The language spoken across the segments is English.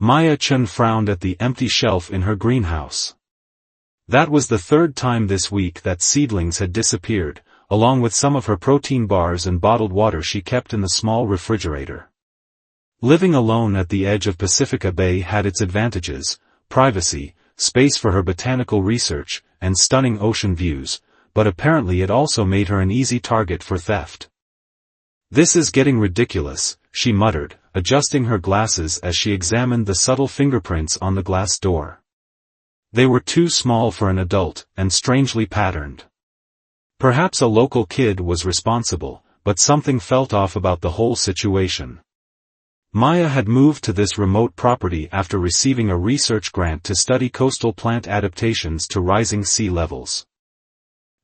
Maya Chun frowned at the empty shelf in her greenhouse. That was the third time this week that seedlings had disappeared, along with some of her protein bars and bottled water she kept in the small refrigerator. Living alone at the edge of Pacifica Bay had its advantages: privacy, space for her botanical research, and stunning ocean views, but apparently it also made her an easy target for theft. "This is getting ridiculous," she muttered, adjusting her glasses as she examined the subtle fingerprints on the glass door. They were too small for an adult, and strangely patterned. Perhaps a local kid was responsible, but something felt off about the whole situation. Maya had moved to this remote property after receiving a research grant to study coastal plant adaptations to rising sea levels.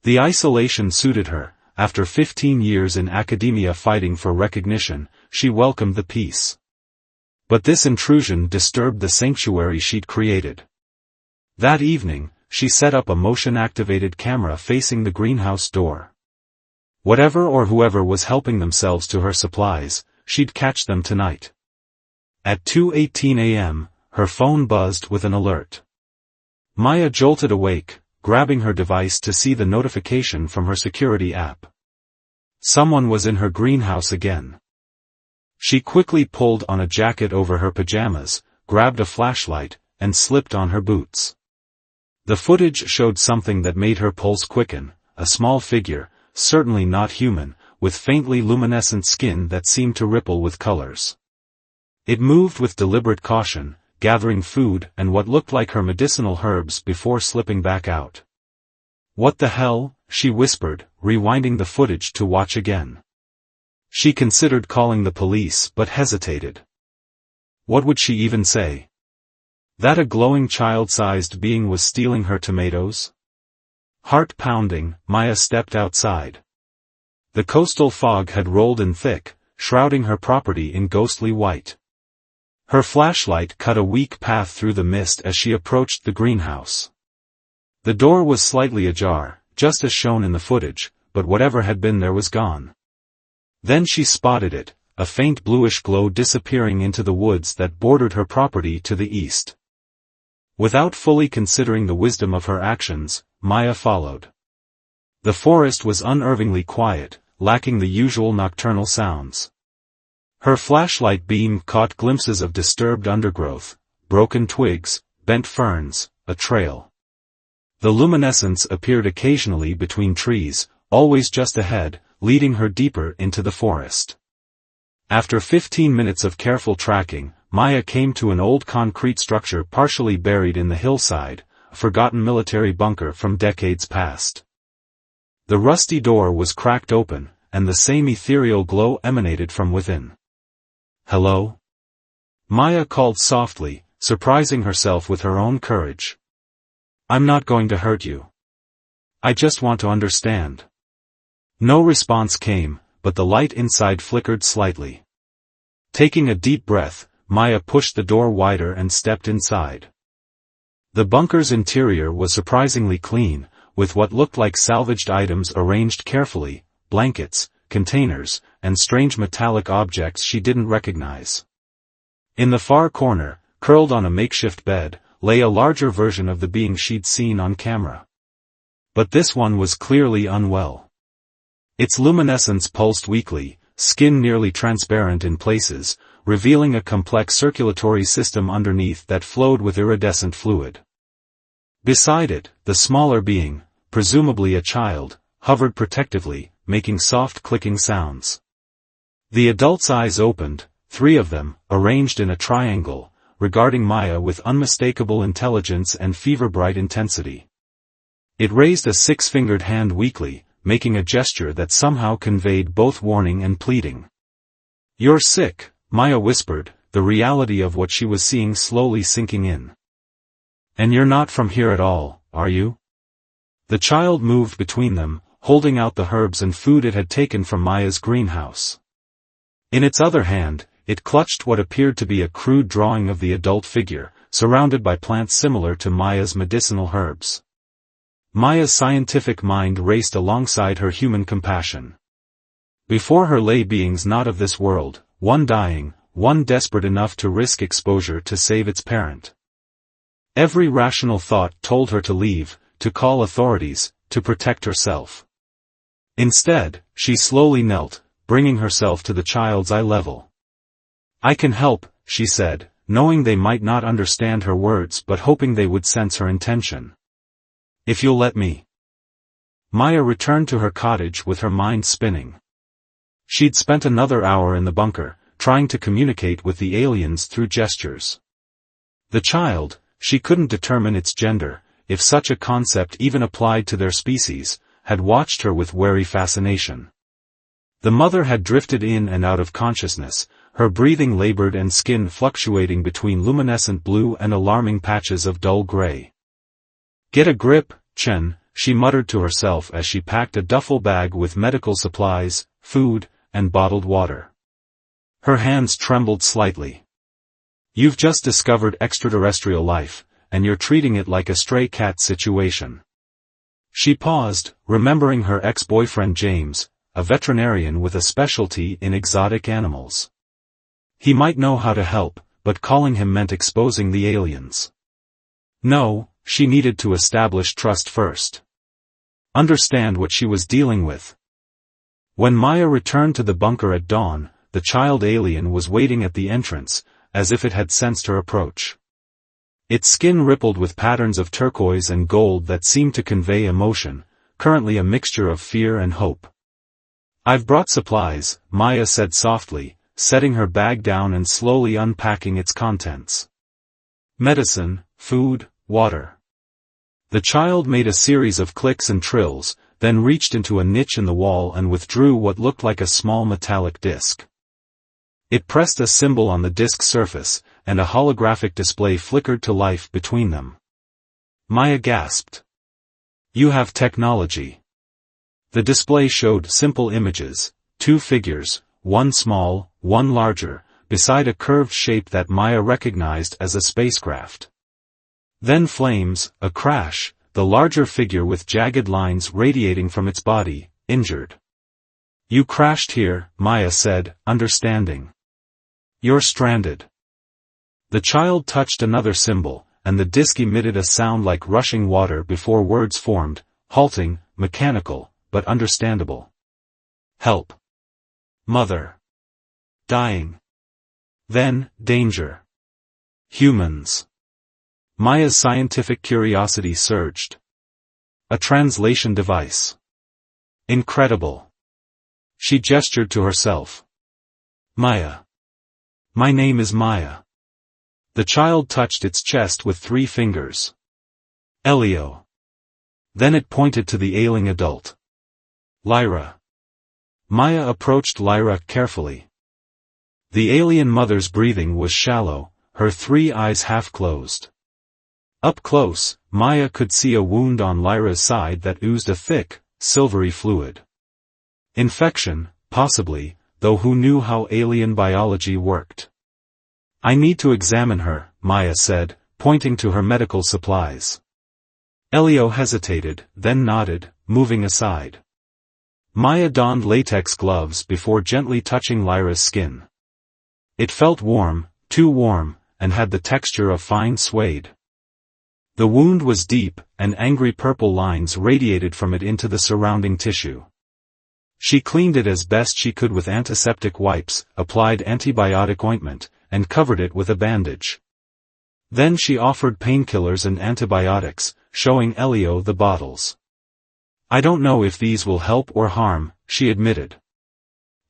The isolation suited her. After 15 years in academia fighting for recognition, she welcomed the peace. But this intrusion disturbed the sanctuary she'd created. That evening, she set up a motion-activated camera facing the greenhouse door. Whatever or whoever was helping themselves to her supplies, she'd catch them tonight. At 2:18 a.m., her phone buzzed with an alert. Maya jolted awake, grabbing her device to see the notification from her security app. Someone was in her greenhouse again. She quickly pulled on a jacket over her pajamas, grabbed a flashlight, and slipped on her boots. The footage showed something that made her pulse quicken: a small figure, certainly not human, with faintly luminescent skin that seemed to ripple with colors. It moved with deliberate caution, gathering food and what looked like her medicinal herbs before slipping back out. "What the hell?" she whispered, rewinding the footage to watch again. She considered calling the police but hesitated. What would she even say? That a glowing child-sized being was stealing her tomatoes? Heart pounding, Maya stepped outside. The coastal fog had rolled in thick, shrouding her property in ghostly white. Her flashlight cut a weak path through the mist as she approached the greenhouse. The door was slightly ajar, just as shown in the footage, but whatever had been there was gone. Then she spotted it, a faint bluish glow disappearing into the woods that bordered her property to the east. Without fully considering the wisdom of her actions, Maya followed. The forest was unervingly quiet, lacking the usual nocturnal sounds. Her flashlight beam caught glimpses of disturbed undergrowth, broken twigs, bent ferns, a trail. The luminescence appeared occasionally between trees, always just ahead, leading her deeper into the forest. After 15 minutes of careful tracking, Maya came to an old concrete structure partially buried in the hillside, a forgotten military bunker from decades past. The rusty door was cracked open, and the same ethereal glow emanated from within. "Hello?" Maya called softly, surprising herself with her own courage. "I'm not going to hurt you. I just want to understand." No response came, but the light inside flickered slightly. Taking a deep breath, Maya pushed the door wider and stepped inside. The bunker's interior was surprisingly clean, with what looked like salvaged items arranged carefully: blankets, containers, and strange metallic objects she didn't recognize. In the far corner, curled on a makeshift bed, lay a larger version of the being she'd seen on camera. But this one was clearly unwell. Its luminescence pulsed weakly, skin nearly transparent in places, revealing a complex circulatory system underneath that flowed with iridescent fluid. Beside it, the smaller being, presumably a child, hovered protectively, making soft clicking sounds. The adult's eyes opened, 3 of them, arranged in a triangle, regarding Maya with unmistakable intelligence and fever-bright intensity. It raised a 6-fingered hand weakly, making a gesture that somehow conveyed both warning and pleading. "You're sick," Maya whispered, the reality of what she was seeing slowly sinking in. "And you're not from here at all, are you?" The child moved between them, holding out the herbs and food it had taken from Maya's greenhouse. In its other hand, it clutched what appeared to be a crude drawing of the adult figure, surrounded by plants similar to Maya's medicinal herbs. Maya's scientific mind raced alongside her human compassion. Before her lay beings not of this world, one dying, one desperate enough to risk exposure to save its parent. Every rational thought told her to leave, to call authorities, to protect herself. Instead, she slowly knelt, bringing herself to the child's eye level. "I can help," she said, knowing they might not understand her words but hoping they would sense her intention. "If you'll let me." Maya returned to her cottage with her mind spinning. She'd spent another hour in the bunker, trying to communicate with the aliens through gestures. The child, she couldn't determine its gender, if such a concept even applied to their species, had watched her with wary fascination. The mother had drifted in and out of consciousness, her breathing labored and skin fluctuating between luminescent blue and alarming patches of dull gray. "Get a grip, Chen," she muttered to herself as she packed a duffel bag with medical supplies, food, and bottled water. Her hands trembled slightly. "You've just discovered extraterrestrial life, and you're treating it like a stray cat situation." She paused, remembering her ex-boyfriend James, a veterinarian with a specialty in exotic animals. He might know how to help, but calling him meant exposing the aliens. No, she needed to establish trust first. Understand what she was dealing with. When Maya returned to the bunker at dawn, the child alien was waiting at the entrance, as if it had sensed her approach. Its skin rippled with patterns of turquoise and gold that seemed to convey emotion, currently a mixture of fear and hope. "I've brought supplies," Maya said softly, setting her bag down and slowly unpacking its contents. "Medicine, food, water." The child made a series of clicks and trills, then reached into a niche in the wall and withdrew what looked like a small metallic disc. It pressed a symbol on the disc's surface, and a holographic display flickered to life between them. Maya gasped. "You have technology." The display showed simple images, two figures, one small, one larger, beside a curved shape that Maya recognized as a spacecraft. Then flames, a crash, the larger figure with jagged lines radiating from its body, injured. "You crashed here," Maya said, understanding. "You're stranded." The child touched another symbol, and the disc emitted a sound like rushing water before words formed, halting, mechanical, but understandable. "Help. Mother. Dying. Then, danger. Humans." Maya's scientific curiosity surged. "A translation device. Incredible." She gestured to herself. "Maya. My name is Maya." The child touched its chest with 3 fingers. "Elio." Then it pointed to the ailing adult. "Lyra." Maya approached Lyra carefully. The alien mother's breathing was shallow, her 3 eyes half closed. Up close, Maya could see a wound on Lyra's side that oozed a thick, silvery fluid. Infection, possibly, though who knew how alien biology worked. "I need to examine her," Maya said, pointing to her medical supplies. Elio hesitated, then nodded, moving aside. Maya donned latex gloves before gently touching Lyra's skin. It felt warm, too warm, and had the texture of fine suede. The wound was deep, and angry purple lines radiated from it into the surrounding tissue. She cleaned it as best she could with antiseptic wipes, applied antibiotic ointment, and covered it with a bandage. Then she offered painkillers and antibiotics, showing Elio the bottles. "I don't know if these will help or harm," she admitted.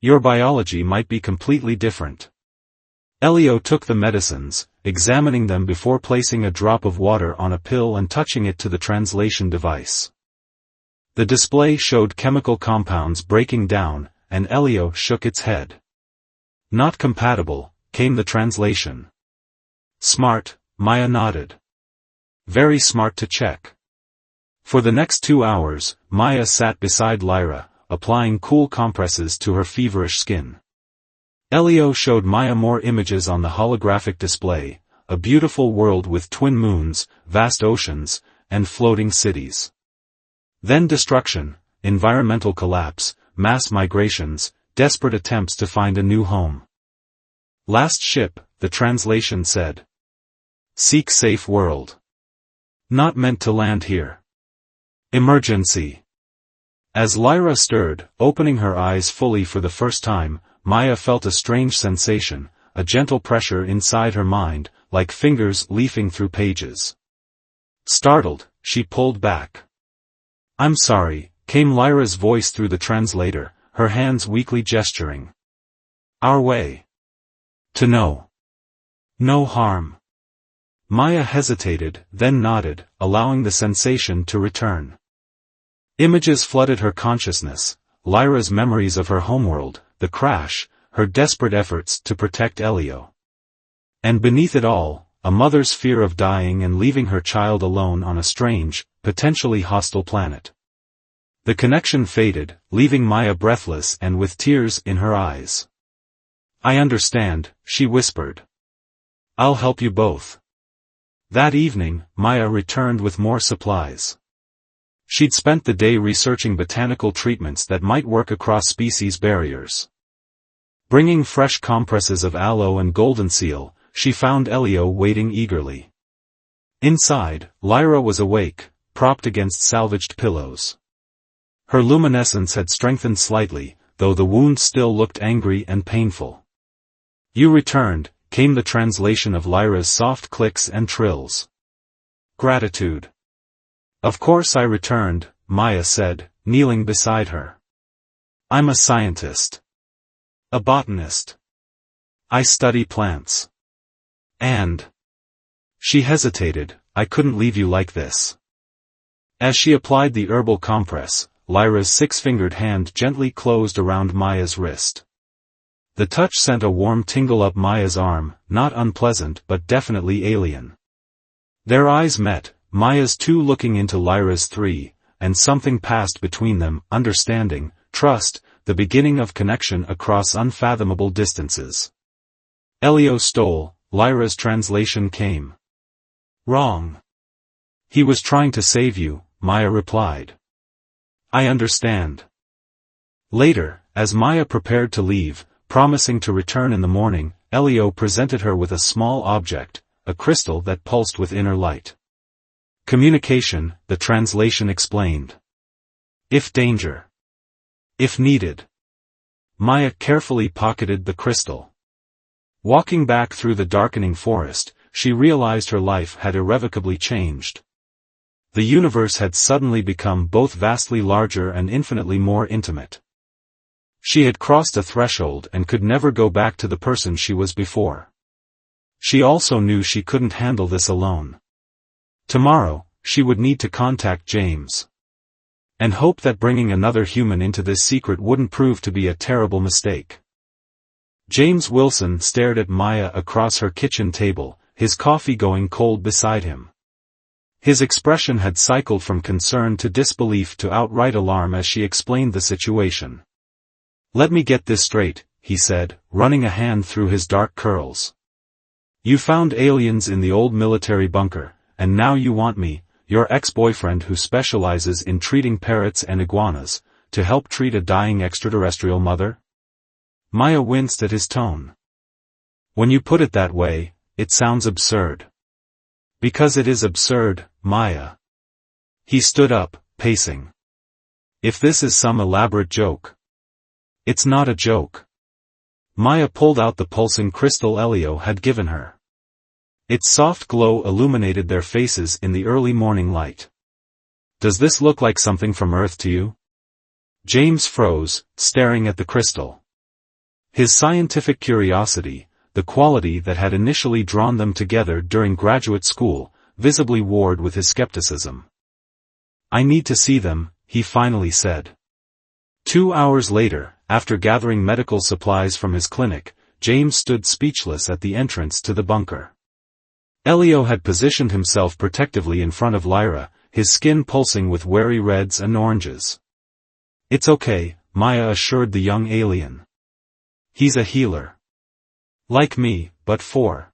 "Your biology might be completely different." Elio took the medicines, examining them before placing a drop of water on a pill and touching it to the translation device. The display showed chemical compounds breaking down, and Elio shook its head. "Not compatible," came the translation. "Smart," Maya nodded. "Very smart to check." For the next 2 hours, Maya sat beside Lyra, applying cool compresses to her feverish skin. Elio showed Maya more images on the holographic display, a beautiful world with twin moons, vast oceans, and floating cities. Then destruction, environmental collapse, mass migrations, desperate attempts to find a new home. Last ship, the translation said. Seek safe world. Not meant to land here. Emergency. As Lyra stirred, opening her eyes fully for the first time, Maya felt a strange sensation, a gentle pressure inside her mind, like fingers leafing through pages. Startled, she pulled back. I'm sorry, came Lyra's voice through the translator, her hands weakly gesturing. Our way. To know. No harm. Maya hesitated, then nodded, allowing the sensation to return. Images flooded her consciousness, Lyra's memories of her homeworld, the crash, her desperate efforts to protect Elio. And beneath it all, a mother's fear of dying and leaving her child alone on a strange, potentially hostile planet. The connection faded, leaving Maya breathless and with tears in her eyes. I understand, she whispered. I'll help you both. That evening, Maya returned with more supplies. She'd spent the day researching botanical treatments that might work across species barriers. Bringing fresh compresses of aloe and golden seal, she found Elio waiting eagerly. Inside, Lyra was awake, propped against salvaged pillows. Her luminescence had strengthened slightly, though the wound still looked angry and painful. You returned, came the translation of Lyra's soft clicks and trills. Gratitude. Of course I returned, Maya said, kneeling beside her. I'm a scientist. A botanist. I study plants. And. She hesitated, I couldn't leave you like this. As she applied the herbal compress, Lyra's six-fingered hand gently closed around Maya's wrist. The touch sent a warm tingle up Maya's arm, not unpleasant but definitely alien. Their eyes met, Maya's two looking into Lyra's three, and something passed between them, understanding, trust, the beginning of connection across unfathomable distances. Elio stole, Lyra's translation came. Wrong. He was trying to save you, Maya replied. I understand. Later, as Maya prepared to leave, promising to return in the morning, Elio presented her with a small object, a crystal that pulsed with inner light. Communication, the translation explained. If danger. If needed. Maya carefully pocketed the crystal. Walking back through the darkening forest, she realized her life had irrevocably changed. The universe had suddenly become both vastly larger and infinitely more intimate. She had crossed a threshold and could never go back to the person she was before. She also knew she couldn't handle this alone. Tomorrow, she would need to contact James. And hope that bringing another human into this secret wouldn't prove to be a terrible mistake. James Wilson stared at Maya across her kitchen table, his coffee going cold beside him. His expression had cycled from concern to disbelief to outright alarm as she explained the situation. Let me get this straight, he said, running a hand through his dark curls. You found aliens in the old military bunker, and now you want me, your ex-boyfriend who specializes in treating parrots and iguanas, to help treat a dying extraterrestrial mother? Maya winced at his tone. When you put it that way, it sounds absurd. Because it is absurd, Maya. He stood up, pacing. If this is some elaborate joke. It's not a joke. Maya pulled out the pulsing crystal Elio had given her. Its soft glow illuminated their faces in the early morning light. Does this look like something from Earth to you? James froze, staring at the crystal. His scientific curiosity, the quality that had initially drawn them together during graduate school, visibly warred with his skepticism. I need to see them, he finally said. 2 hours later, after gathering medical supplies from his clinic, James stood speechless at the entrance to the bunker. Elio had positioned himself protectively in front of Lyra, his skin pulsing with wary reds and oranges. It's okay, Maya assured the young alien. He's a healer. Like me, but for.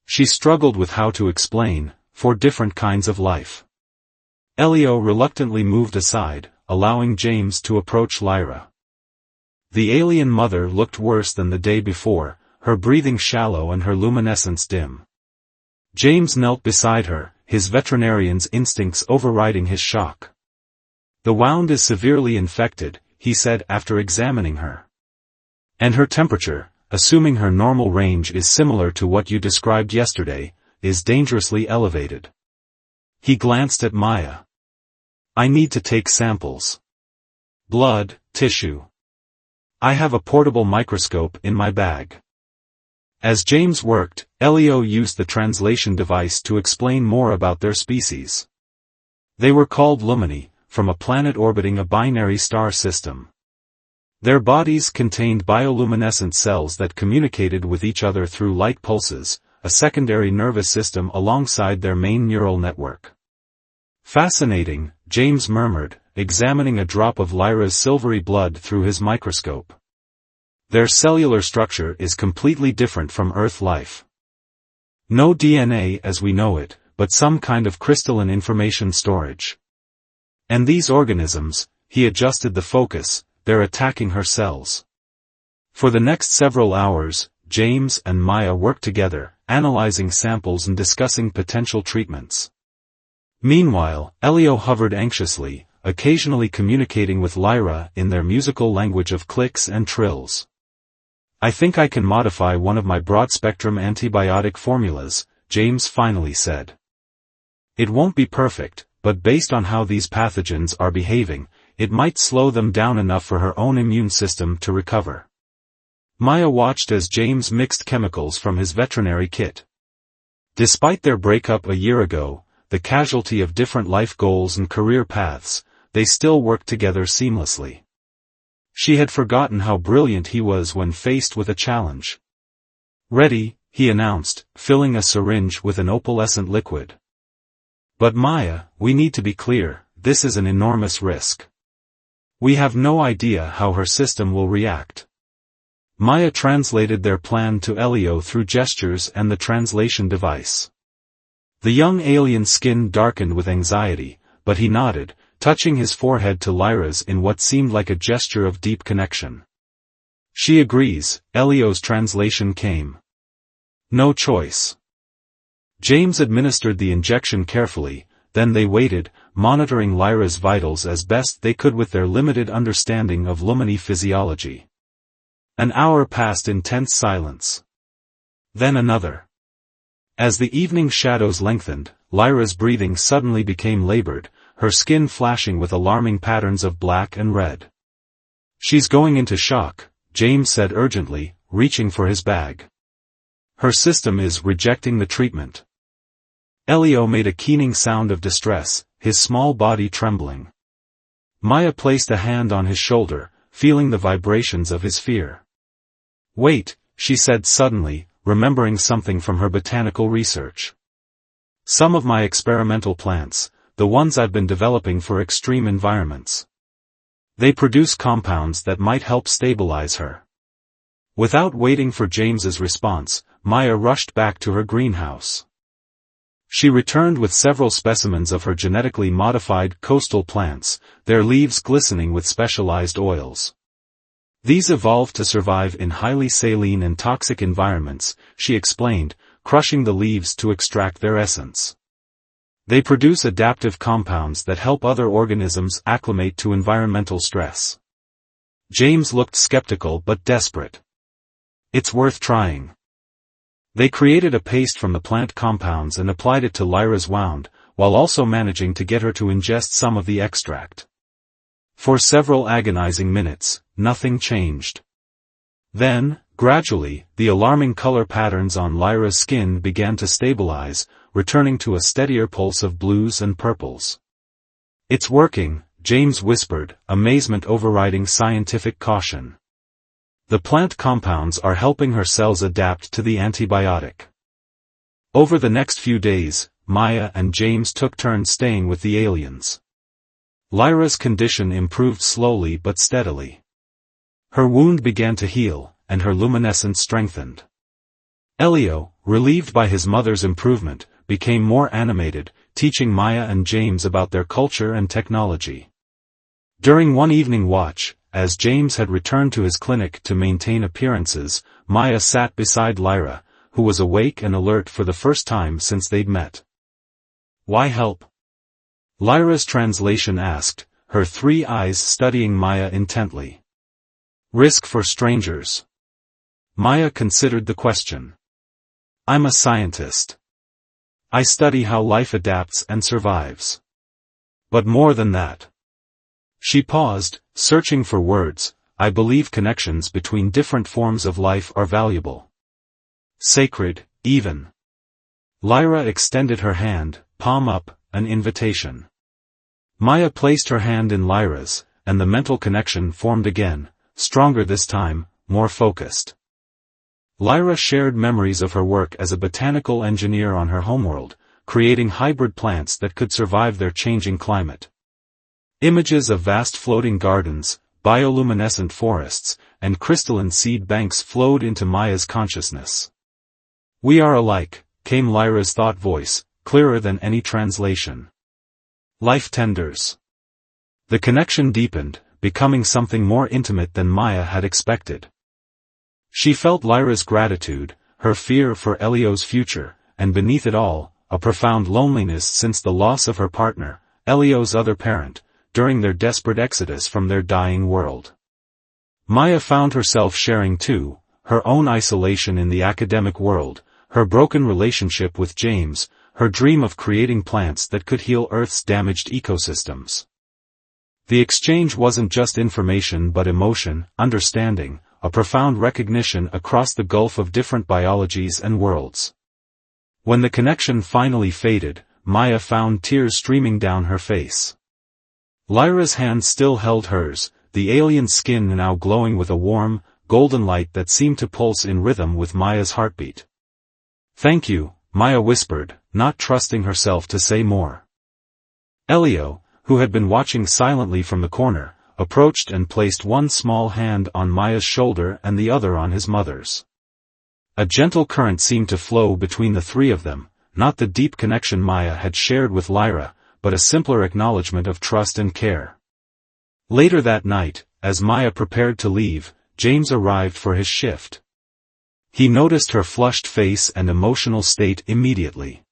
She struggled with how to explain, for different kinds of life. Elio reluctantly moved aside, allowing James to approach Lyra. The alien mother looked worse than the day before, her breathing shallow and her luminescence dim. James knelt beside her, his veterinarian's instincts overriding his shock. "The wound is severely infected," he said after examining her. "And her temperature, assuming her normal range is similar to what you described yesterday, is dangerously elevated." He glanced at Maya. "I need to take samples. Blood, tissue. I have a portable microscope in my bag." As James worked, Elio used the translation device to explain more about their species. They were called Lumini, from a planet orbiting a binary star system. Their bodies contained bioluminescent cells that communicated with each other through light pulses, a secondary nervous system alongside their main neural network. "Fascinating," James murmured, examining a drop of Lyra's silvery blood through his microscope. "Their cellular structure is completely different from Earth life. No DNA as we know it, but some kind of crystalline information storage. And these organisms," he adjusted the focus, "they're attacking her cells." For the next several hours, James and Maya worked together, analyzing samples and discussing potential treatments. Meanwhile, Elio hovered anxiously, occasionally communicating with Lyra in their musical language of clicks and trills. "I think I can modify one of my broad-spectrum antibiotic formulas," James finally said. "It won't be perfect, but based on how these pathogens are behaving, it might slow them down enough for her own immune system to recover." Maya watched as James mixed chemicals from his veterinary kit. Despite their breakup a year ago, the casualty of different life goals and career paths, they still worked together seamlessly. She had forgotten how brilliant he was when faced with a challenge. "Ready," he announced, filling a syringe with an opalescent liquid. "But Maya, we need to be clear, this is an enormous risk. We have no idea how her system will react." Maya translated their plan to Elio through gestures and the translation device. The young alien's skin darkened with anxiety, but he nodded, touching his forehead to Lyra's in what seemed like a gesture of deep connection. "She agrees," Elio's translation came. "No choice." James administered the injection carefully, then they waited, monitoring Lyra's vitals as best they could with their limited understanding of Lumini physiology. An hour passed in tense silence. Then another. As the evening shadows lengthened, Lyra's breathing suddenly became labored, her skin flashing with alarming patterns of black and red. "She's going into shock," James said urgently, reaching for his bag. "Her system is rejecting the treatment." Elio made a keening sound of distress, his small body trembling. Maya placed a hand on his shoulder, feeling the vibrations of his fear. "Wait," she said suddenly, remembering something from her botanical research. "Some of my experimental plants, the ones I've been developing for extreme environments. They produce compounds that might help stabilize her." Without waiting for James's response, Maya rushed back to her greenhouse. She returned with several specimens of her genetically modified coastal plants, their leaves glistening with specialized oils. "These evolved to survive in highly saline and toxic environments," she explained, crushing the leaves to extract their essence. "They produce adaptive compounds that help other organisms acclimate to environmental stress." James looked skeptical but desperate. "It's worth trying." They created a paste from the plant compounds and applied it to Lyra's wound, while also managing to get her to ingest some of the extract. For several agonizing minutes, nothing changed. Then, gradually, the alarming color patterns on Lyra's skin began to stabilize, returning to a steadier pulse of blues and purples. "It's working," James whispered, amazement overriding scientific caution. "The plant compounds are helping her cells adapt to the antibiotic." Over the next few days, Maya and James took turns staying with the aliens. Lyra's condition improved slowly but steadily. Her wound began to heal, and her luminescence strengthened. Elio, relieved by his mother's improvement, became more animated, teaching Maya and James about their culture and technology. During one evening watch, as James had returned to his clinic to maintain appearances, Maya sat beside Lyra, who was awake and alert for the first time since they'd met. "Why help?" Lyra's translation asked, her 3 eyes studying Maya intently. "Risk for strangers." Maya considered the question. "I'm a scientist. I study how life adapts and survives. But more than that." She paused, searching for words. "I believe connections between different forms of life are valuable. Sacred, even." Lyra extended her hand, palm up, an invitation. Maya placed her hand in Lyra's, and the mental connection formed again, stronger this time, more focused. Lyra shared memories of her work as a botanical engineer on her homeworld, creating hybrid plants that could survive their changing climate. Images of vast floating gardens, bioluminescent forests, and crystalline seed banks flowed into Maya's consciousness. "We are alike," came Lyra's thought voice, clearer than any translation. "Life tenders." The connection deepened, becoming something more intimate than Maya had expected. She felt Lyra's gratitude, her fear for Elio's future, and beneath it all, a profound loneliness since the loss of her partner, Elio's other parent, during their desperate exodus from their dying world. Maya found herself sharing too, her own isolation in the academic world, her broken relationship with James, her dream of creating plants that could heal Earth's damaged ecosystems. The exchange wasn't just information but emotion, understanding, a profound recognition across the gulf of different biologies and worlds. When the connection finally faded, Maya found tears streaming down her face. Lyra's hand still held hers, the alien skin now glowing with a warm, golden light that seemed to pulse in rhythm with Maya's heartbeat. "Thank you," Maya whispered, not trusting herself to say more. Elio, who had been watching silently from the corner, approached and placed one small hand on Maya's shoulder and the other on his mother's. A gentle current seemed to flow between the 3 of them, not the deep connection Maya had shared with Lyra, but a simpler acknowledgement of trust and care. Later that night, as Maya prepared to leave, James arrived for his shift. He noticed her flushed face and emotional state immediately.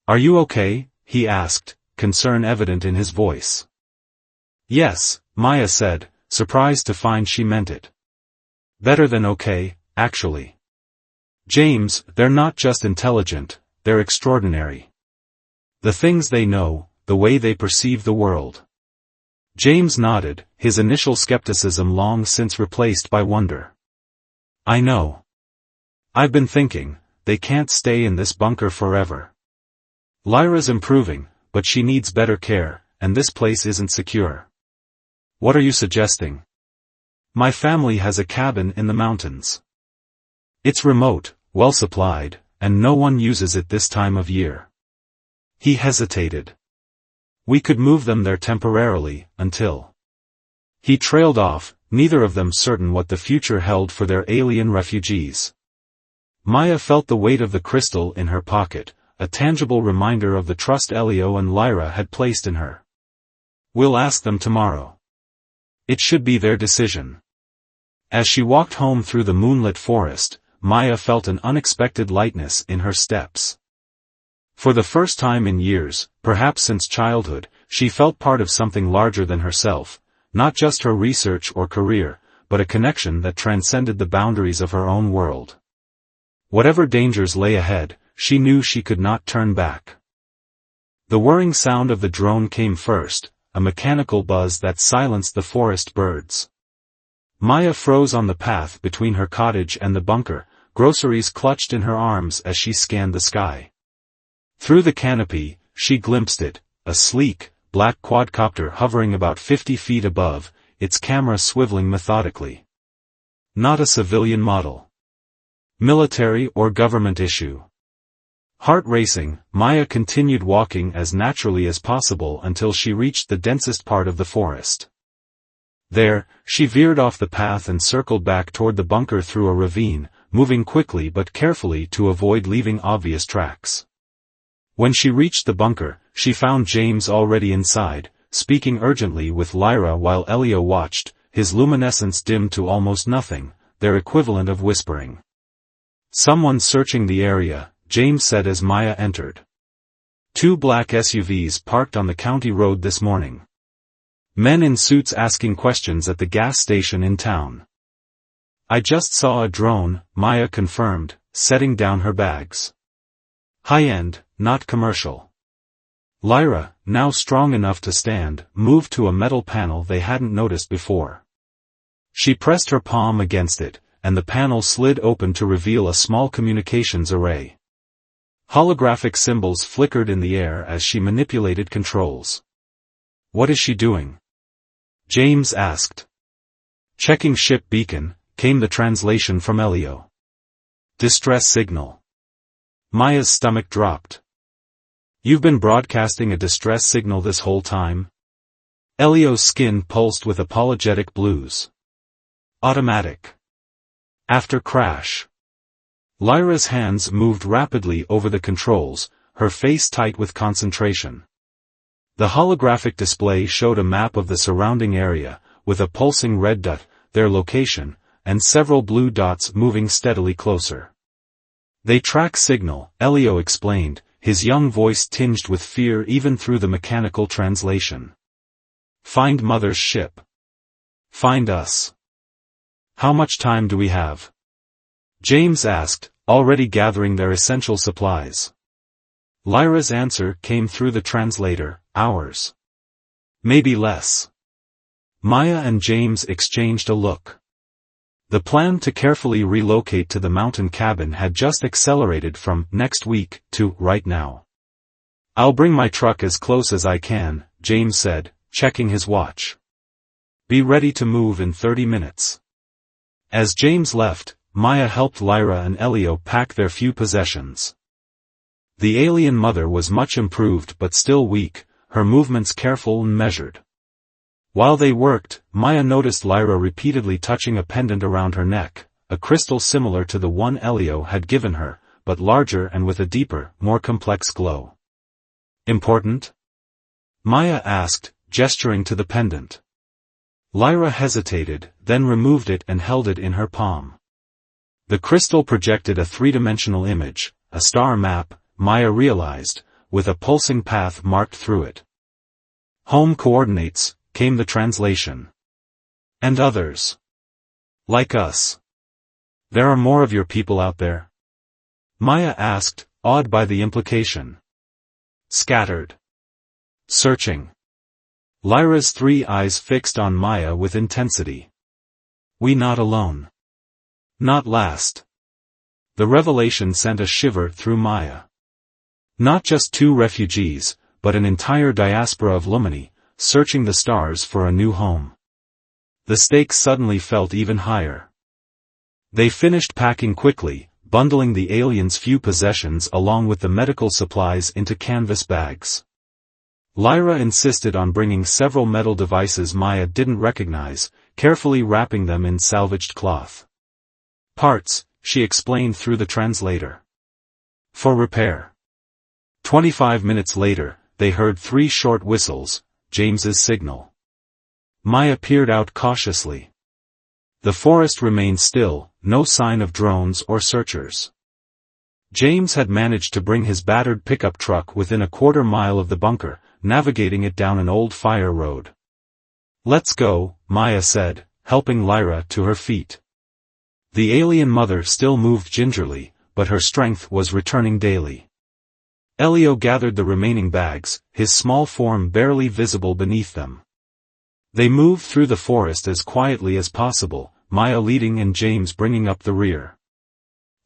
"Are you okay?" he asked, concern evident in his voice. "Yes," Maya said, surprised to find she meant it. "Better than okay, actually. James, they're not just intelligent, they're extraordinary. The things they know, the way they perceive the world." James nodded, his initial skepticism long since replaced by wonder. "I know. I've been thinking, they can't stay in this bunker forever. Lyra's improving, but she needs better care, and this place isn't secure." "What are you suggesting?" "My family has a cabin in the mountains. It's remote, well supplied, and no one uses it this time of year." He hesitated. "We could move them there temporarily, until—" He trailed off, neither of them certain what the future held for their alien refugees. Maya felt the weight of the crystal in her pocket, a tangible reminder of the trust Elio and Lyra had placed in her. "We'll ask them tomorrow. It should be their decision." As she walked home through the moonlit forest, Maya felt an unexpected lightness in her steps. For the first time in years, perhaps since childhood, she felt part of something larger than herself, not just her research or career, but a connection that transcended the boundaries of her own world. Whatever dangers lay ahead, she knew she could not turn back. The whirring sound of the drone came first, a mechanical buzz that silenced the forest birds. Maya froze on the path between her cottage and the bunker, groceries clutched in her arms as she scanned the sky. Through the canopy, she glimpsed it, a sleek, black quadcopter hovering about 50 feet above, its camera swiveling methodically. Not a civilian model. Military or government issue. Heart racing, Maya continued walking as naturally as possible until she reached the densest part of the forest. There, she veered off the path and circled back toward the bunker through a ravine, moving quickly but carefully to avoid leaving obvious tracks. When she reached the bunker, she found James already inside, speaking urgently with Lyra while Elio watched, his luminescence dimmed to almost nothing, their equivalent of whispering. "Someone searching the area," James said as Maya entered. "Two black SUVs parked on the county road this morning. Men in suits asking questions at the gas station in town." "I just saw a drone," Maya confirmed, setting down her bags. "High-end, not commercial." Lyra, now strong enough to stand, moved to a metal panel they hadn't noticed before. She pressed her palm against it, and the panel slid open to reveal a small communications array. Holographic symbols flickered in the air as she manipulated controls. "What is she doing?" James asked. "Checking ship beacon," came the translation from Elio. "Distress signal." Maya's stomach dropped. "You've been broadcasting a distress signal this whole time?" Elio's skin pulsed with apologetic blues. "Automatic. After crash." Lyra's hands moved rapidly over the controls, her face tight with concentration. The holographic display showed a map of the surrounding area, with a pulsing red dot, their location, and several blue dots moving steadily closer. "They track signal," Elio explained, his young voice tinged with fear even through the mechanical translation. "Find Mother's ship. Find us." "How much time do we have?" James asked, already gathering their essential supplies. Lyra's answer came through the translator: "Hours. Maybe less." Maya and James exchanged a look. The plan to carefully relocate to the mountain cabin had just accelerated from "next week" to "right now." "I'll bring my truck as close as I can," James said, checking his watch. "Be ready to move in 30 minutes. As James left, Maya helped Lyra and Elio pack their few possessions. The alien mother was much improved but still weak, her movements careful and measured. While they worked, Maya noticed Lyra repeatedly touching a pendant around her neck, a crystal similar to the one Elio had given her, but larger and with a deeper, more complex glow. "Important?" Maya asked, gesturing to the pendant. Lyra hesitated, then removed it and held it in her palm. The crystal projected a three-dimensional image, a star map, Maya realized, with a pulsing path marked through it. "Home coordinates," came the translation. "And others. Like us. There are more of your people out there?" Maya asked, awed by the implication. "Scattered. Searching." Lyra's three eyes fixed on Maya with intensity. "We not alone. Not last." The revelation sent a shiver through Maya. Not just two refugees, but an entire diaspora of Lumini, searching the stars for a new home. The stakes suddenly felt even higher. They finished packing quickly, bundling the aliens' few possessions along with the medical supplies into canvas bags. Lyra insisted on bringing several metal devices Maya didn't recognize, carefully wrapping them in salvaged cloth. "Parts," she explained through the translator. "For repair." 25 minutes later, they heard 3 short whistles, James's signal. Maya peered out cautiously. The forest remained still, no sign of drones or searchers. James had managed to bring his battered pickup truck within a quarter mile of the bunker, navigating it down an old fire road. "Let's go," Maya said, helping Lyra to her feet. The alien mother still moved gingerly, but her strength was returning daily. Elio gathered the remaining bags, his small form barely visible beneath them. They moved through the forest as quietly as possible, Maya leading and James bringing up the rear.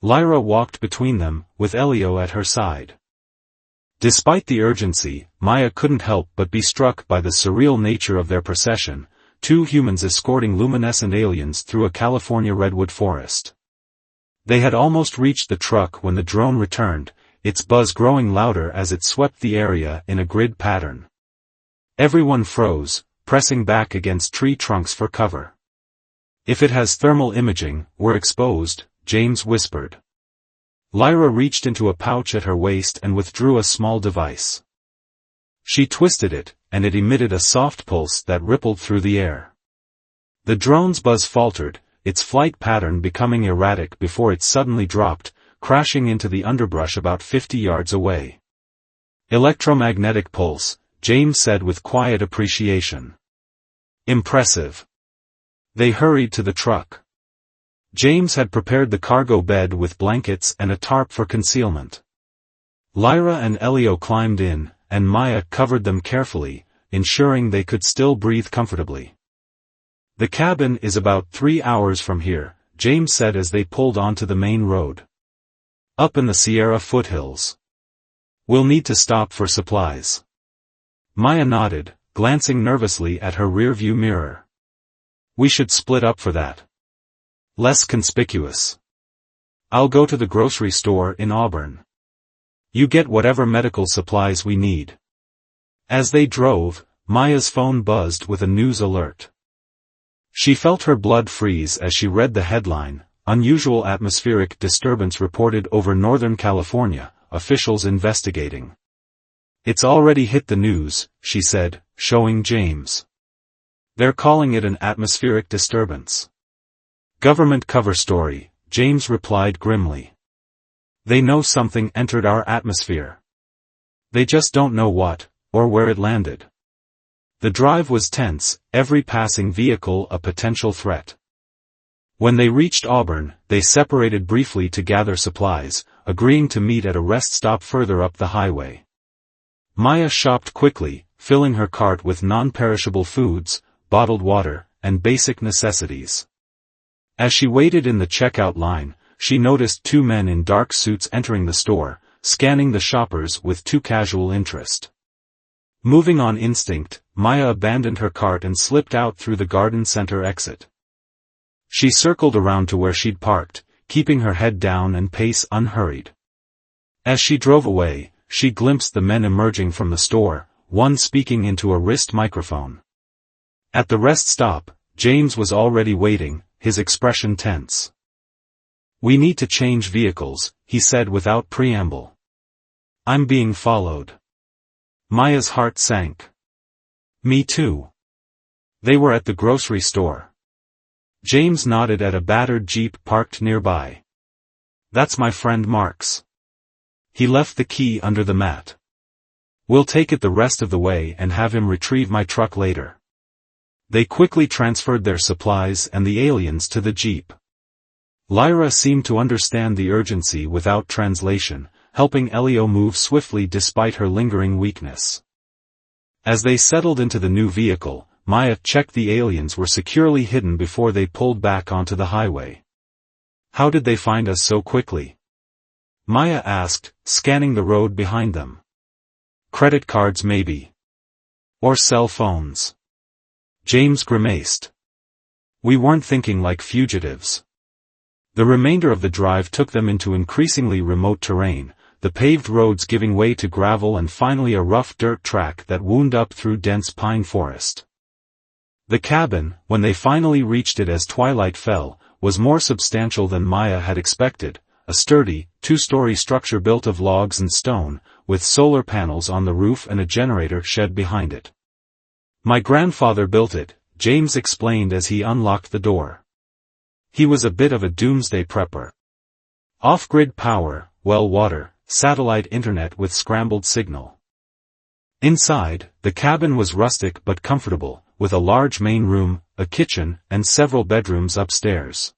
Lyra walked between them, with Elio at her side. Despite the urgency, Maya couldn't help but be struck by the surreal nature of their procession, 2 humans escorting luminescent aliens through a California redwood forest. They had almost reached the truck when the drone returned, its buzz growing louder as it swept the area in a grid pattern. Everyone froze, pressing back against tree trunks for cover. "If it has thermal imaging, we're exposed," James whispered. Lyra reached into a pouch at her waist and withdrew a small device. She twisted it, and it emitted a soft pulse that rippled through the air. The drone's buzz faltered, its flight pattern becoming erratic before it suddenly dropped, crashing into the underbrush about 50 yards away. "Electromagnetic pulse," James said with quiet appreciation. "Impressive." They hurried to the truck. James had prepared the cargo bed with blankets and a tarp for concealment. Lyra and Elio climbed in, and Maya covered them carefully, ensuring they could still breathe comfortably. "The cabin is about 3 hours from here," James said as they pulled onto the main road. "Up in the Sierra foothills. We'll need to stop for supplies." Maya nodded, glancing nervously at her rearview mirror. "We should split up for that. Less conspicuous. I'll go to the grocery store in Auburn. You get whatever medical supplies we need." As they drove, Maya's phone buzzed with a news alert. She felt her blood freeze as she read the headline, "Unusual atmospheric disturbance reported over Northern California, officials investigating." "It's already hit the news," she said, showing James. "They're calling it an atmospheric disturbance." "Government cover story," James replied grimly. "They know something entered our atmosphere. They just don't know what, or where it landed." The drive was tense, every passing vehicle a potential threat. When they reached Auburn, they separated briefly to gather supplies, agreeing to meet at a rest stop further up the highway. Maya shopped quickly, filling her cart with non-perishable foods, bottled water, and basic necessities. As she waited in the checkout line, she noticed 2 men in dark suits entering the store, scanning the shoppers with too casual interest. Moving on instinct, Maya abandoned her cart and slipped out through the garden center exit. She circled around to where she'd parked, keeping her head down and pace unhurried. As she drove away, she glimpsed the men emerging from the store, one speaking into a wrist microphone. At the rest stop, James was already waiting, his expression tense. "We need to change vehicles," he said without preamble. "I'm being followed." Maya's heart sank. "Me too." They were at the grocery store. James nodded at a battered Jeep parked nearby. "That's my friend Mark's. He left the key under the mat. We'll take it the rest of the way and have him retrieve my truck later." They quickly transferred their supplies and the aliens to the Jeep. Lyra seemed to understand the urgency without translation, helping Elio move swiftly despite her lingering weakness. As they settled into the new vehicle, Maya checked the aliens were securely hidden before they pulled back onto the highway. "How did they find us so quickly?" Maya asked, scanning the road behind them. "Credit cards maybe. Or cell phones." James grimaced. "We weren't thinking like fugitives." The remainder of the drive took them into increasingly remote terrain, the paved roads giving way to gravel and finally a rough dirt track that wound up through dense pine forest. The cabin, when they finally reached it as twilight fell, was more substantial than Maya had expected, a sturdy, 2-story structure built of logs and stone, with solar panels on the roof and a generator shed behind it. "My grandfather built it," James explained as he unlocked the door. He was a bit of a doomsday prepper. Off-grid power, well water, satellite internet with scrambled signal. Inside, the cabin was rustic but comfortable, with a large main room, a kitchen, and several bedrooms upstairs.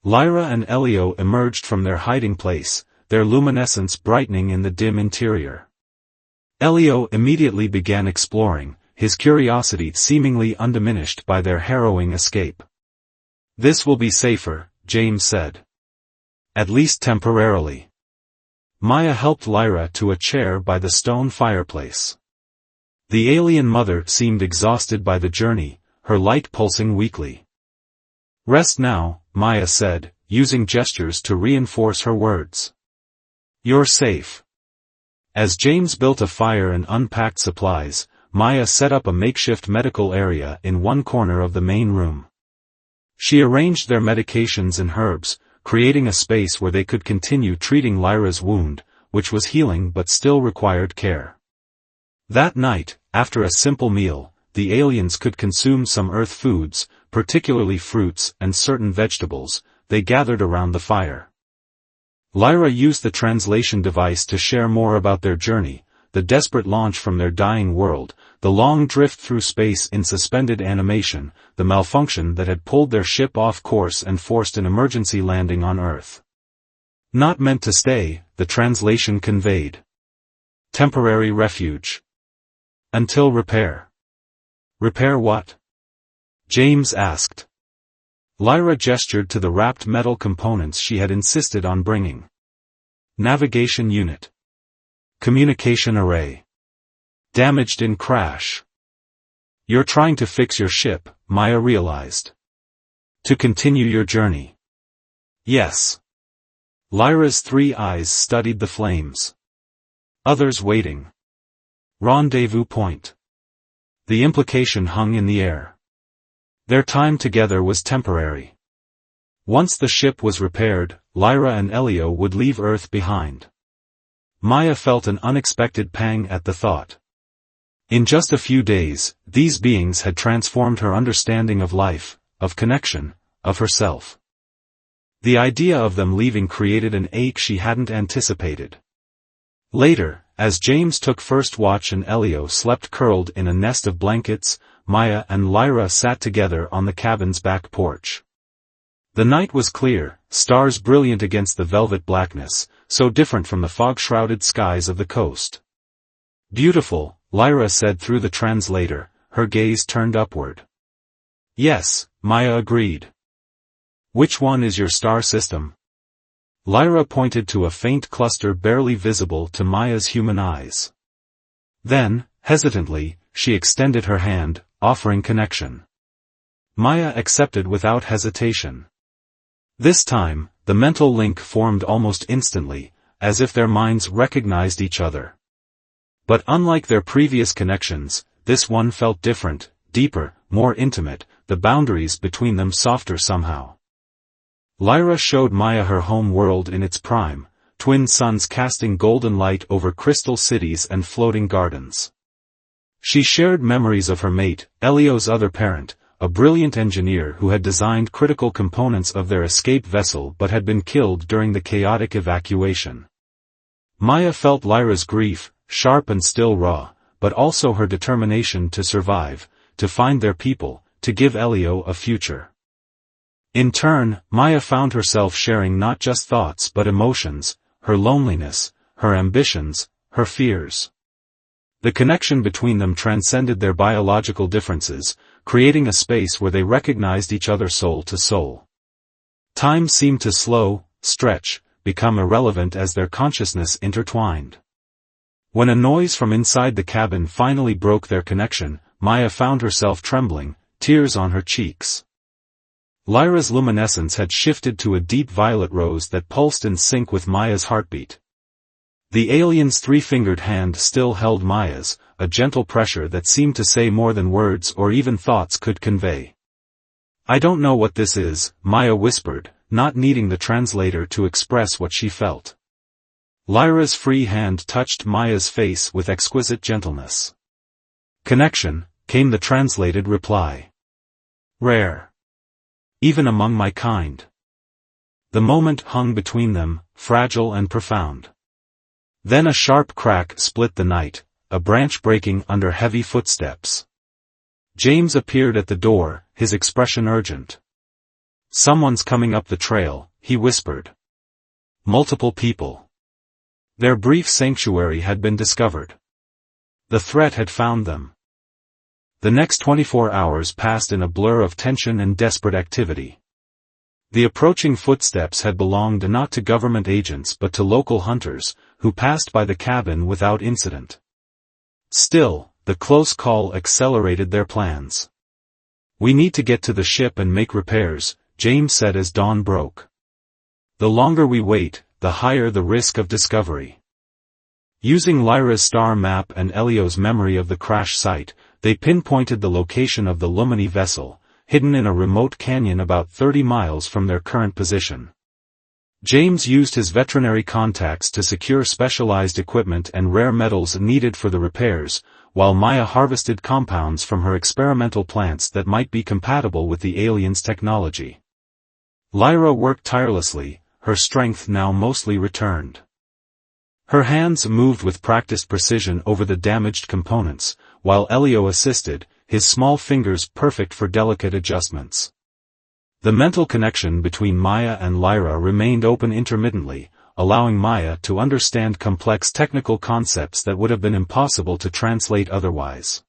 Lyra and Elio emerged from their hiding place, their luminescence brightening in the dim interior. Elio immediately began exploring, his curiosity seemingly undiminished by their harrowing escape. "This will be safer," James said. "At least temporarily." Maya helped Lyra to a chair by the stone fireplace. The alien mother seemed exhausted by the journey, her light pulsing weakly. "Rest now," Maya said, using gestures to reinforce her words. "You're safe." As James built a fire and unpacked supplies, Maya set up a makeshift medical area in one corner of the main room. She arranged their medications and herbs, creating a space where they could continue treating Lyra's wound, which was healing but still required care. That night, after a simple meal, the aliens could consume some Earth foods, particularly fruits and certain vegetables. They gathered around the fire. Lyra used the translation device to share more about their journey, the desperate launch from their dying world, the long drift through space in suspended animation, the malfunction that had pulled their ship off course and forced an emergency landing on Earth. Not meant to stay, the translation conveyed. Temporary refuge. Until repair. Repair what? James asked. Lyra gestured to the wrapped metal components she had insisted on bringing. Navigation unit. Communication array. Damaged in crash. You're trying to fix your ship, Maya realized. To continue your journey. Yes. Lyra's 3 eyes studied the flames. Others waiting. Rendezvous point. The implication hung in the air. Their time together was temporary. Once the ship was repaired, Lyra and Elio would leave Earth behind. Maya felt an unexpected pang at the thought. In just a few days, these beings had transformed her understanding of life, of connection, of herself. The idea of them leaving created an ache she hadn't anticipated. Later, as James took first watch and Elio slept curled in a nest of blankets, Maya and Lyra sat together on the cabin's back porch. The night was clear, stars brilliant against the velvet blackness, so different from the fog-shrouded skies of the coast. Beautiful, Lyra said through the translator, her gaze turned upward. Yes, Maya agreed. Which one is your star system? Lyra pointed to a faint cluster barely visible to Maya's human eyes. Then, hesitantly, she extended her hand, offering connection. Maya accepted without hesitation. This time, the mental link formed almost instantly, as if their minds recognized each other. But unlike their previous connections, this one felt different, deeper, more intimate, the boundaries between them softer somehow. Lyra showed Maya her home world in its prime, twin suns casting golden light over crystal cities and floating gardens. She shared memories of her mate, Elio's other parent, a brilliant engineer who had designed critical components of their escape vessel but had been killed during the chaotic evacuation. Maya felt Lyra's grief, sharp and still raw, but also her determination to survive, to find their people, to give Elio a future. In turn, Maya found herself sharing not just thoughts but emotions, her loneliness, her ambitions, her fears. The connection between them transcended their biological differences, creating a space where they recognized each other soul to soul. Time seemed to slow, stretch, become irrelevant as their consciousness intertwined. When a noise from inside the cabin finally broke their connection, Maya found herself trembling, tears on her cheeks. Lyra's luminescence had shifted to a deep violet rose that pulsed in sync with Maya's heartbeat. The alien's 3-fingered hand still held Maya's, a gentle pressure that seemed to say more than words or even thoughts could convey. I don't know what this is, Maya whispered, not needing the translator to express what she felt. Lyra's free hand touched Maya's face with exquisite gentleness. Connection, came the translated reply. Rare. Even among my kind. The moment hung between them, fragile and profound. Then a sharp crack split the night, a branch breaking under heavy footsteps. James appeared at the door, his expression urgent. Someone's coming up the trail, he whispered. Multiple people. Their brief sanctuary had been discovered. The threat had found them. The next 24 hours passed in a blur of tension and desperate activity. The approaching footsteps had belonged not to government agents but to local hunters, who passed by the cabin without incident. Still, the close call accelerated their plans. We need to get to the ship and make repairs, James said as dawn broke. The longer we wait, the higher the risk of discovery. Using Lyra's star map and Elio's memory of the crash site, they pinpointed the location of the Lumini vessel, hidden in a remote canyon about 30 miles from their current position. James used his veterinary contacts to secure specialized equipment and rare metals needed for the repairs, while Maya harvested compounds from her experimental plants that might be compatible with the aliens' technology. Lyra worked tirelessly, her strength now mostly returned. Her hands moved with practiced precision over the damaged components, while Elio assisted, his small fingers perfect for delicate adjustments. The mental connection between Maya and Lyra remained open intermittently, allowing Maya to understand complex technical concepts that would have been impossible to translate otherwise.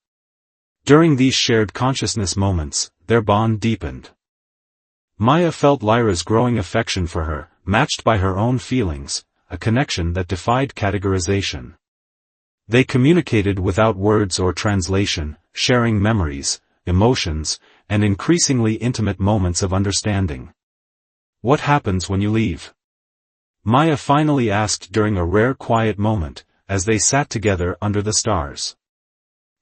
During these shared consciousness moments, their bond deepened. Maya felt Lyra's growing affection for her, matched by her own feelings, a connection that defied categorization. They communicated without words or translation, sharing memories, emotions, and increasingly intimate moments of understanding. "What happens when you leave?" Maya finally asked during a rare quiet moment, as they sat together under the stars.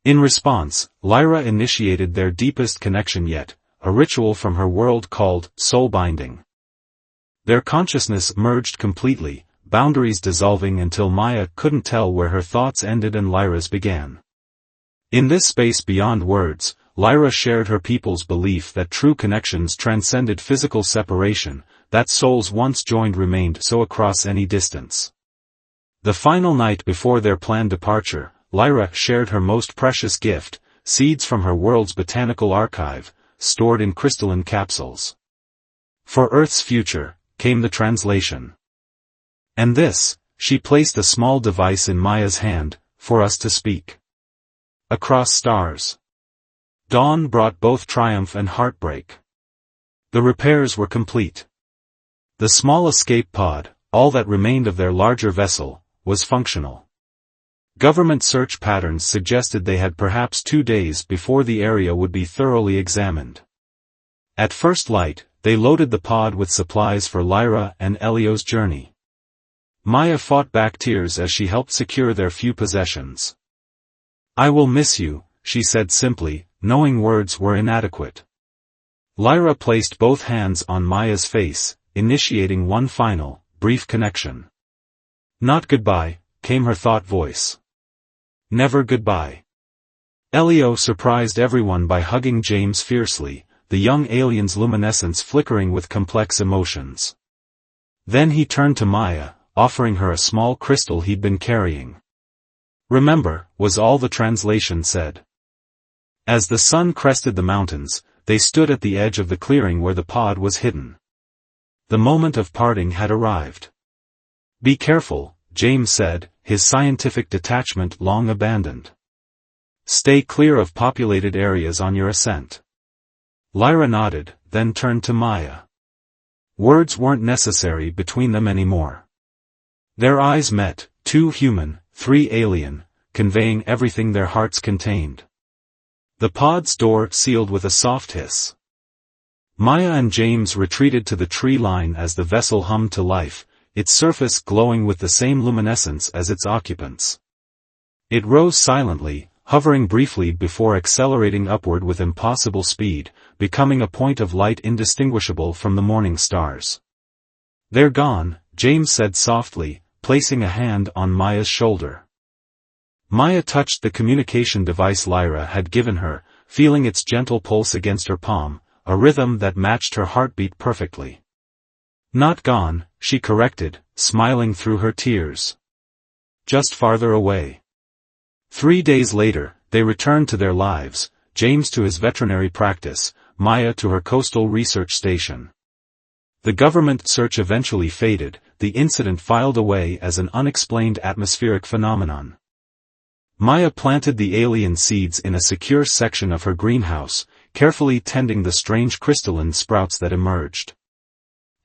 In response, Lyra initiated their deepest connection yet, a ritual from her world called soul binding. Their consciousness merged completely, boundaries dissolving until Maya couldn't tell where her thoughts ended and Lyra's began. In this space beyond words, Lyra shared her people's belief that true connections transcended physical separation, that souls once joined remained so across any distance. The final night before their planned departure, Lyra shared her most precious gift, seeds from her world's botanical archive, stored in crystalline capsules. For Earth's future, came the translation. And this, she placed a small device in Maya's hand, for us to speak. Across stars. Dawn brought both triumph and heartbreak. The repairs were complete. The small escape pod, all that remained of their larger vessel, was functional. Government search patterns suggested they had perhaps 2 days before the area would be thoroughly examined. At first light, they loaded the pod with supplies for Lyra and Elio's journey. Maya fought back tears as she helped secure their few possessions. "I will miss you," she said simply, knowing words were inadequate. Lyra placed both hands on Maya's face, initiating one final, brief connection. "Not goodbye," came her thought voice. "Never goodbye." Elio surprised everyone by hugging James fiercely, the young alien's luminescence flickering with complex emotions. Then he turned to Maya, offering her a small crystal he'd been carrying. "Remember," was all the translation said. As the sun crested the mountains, they stood at the edge of the clearing where the pod was hidden. The moment of parting had arrived. "Be careful," James said, his scientific detachment long abandoned. "Stay clear of populated areas on your ascent." Lyra nodded, then turned to Maya. Words weren't necessary between them anymore. Their eyes met, 2 human, 3 alien, conveying everything their hearts contained. The pod's door sealed with a soft hiss. Maya and James retreated to the tree line as the vessel hummed to life, its surface glowing with the same luminescence as its occupants. It rose silently, hovering briefly before accelerating upward with impossible speed, becoming a point of light indistinguishable from the morning stars. "They're gone," James said softly, placing a hand on Maya's shoulder. Maya touched the communication device Lyra had given her, feeling its gentle pulse against her palm, a rhythm that matched her heartbeat perfectly. "Not gone," she corrected, smiling through her tears. "Just farther away." 3 days later, they returned to their lives, James to his veterinary practice, Maya to her coastal research station. The government search eventually faded, the incident filed away as an unexplained atmospheric phenomenon. Maya planted the alien seeds in a secure section of her greenhouse, carefully tending the strange crystalline sprouts that emerged.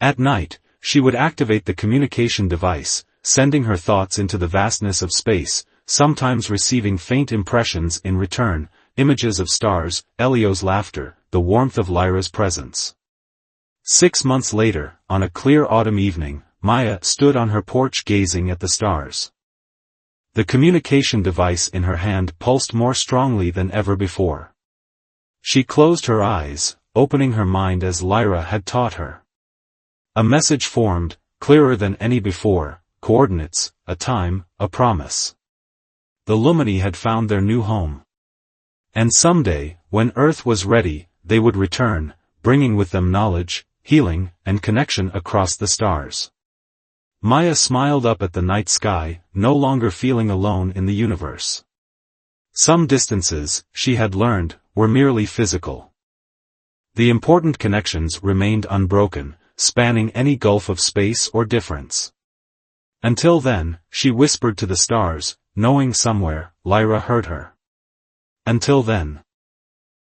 At night, she would activate the communication device, sending her thoughts into the vastness of space, sometimes receiving faint impressions in return, images of stars, Elio's laughter, the warmth of Lyra's presence. 6 months later, on a clear autumn evening, Maya stood on her porch gazing at the stars. The communication device in her hand pulsed more strongly than ever before. She closed her eyes, opening her mind as Lyra had taught her. A message formed, clearer than any before, coordinates, a time, a promise. The Lumini had found their new home. And someday, when Earth was ready, they would return, bringing with them knowledge, healing, and connection across the stars. Maya smiled up at the night sky, no longer feeling alone in the universe. Some distances, she had learned, were merely physical. The important connections remained unbroken, spanning any gulf of space or difference. Until then, she whispered to the stars, knowing somewhere, Lyra heard her. Until then.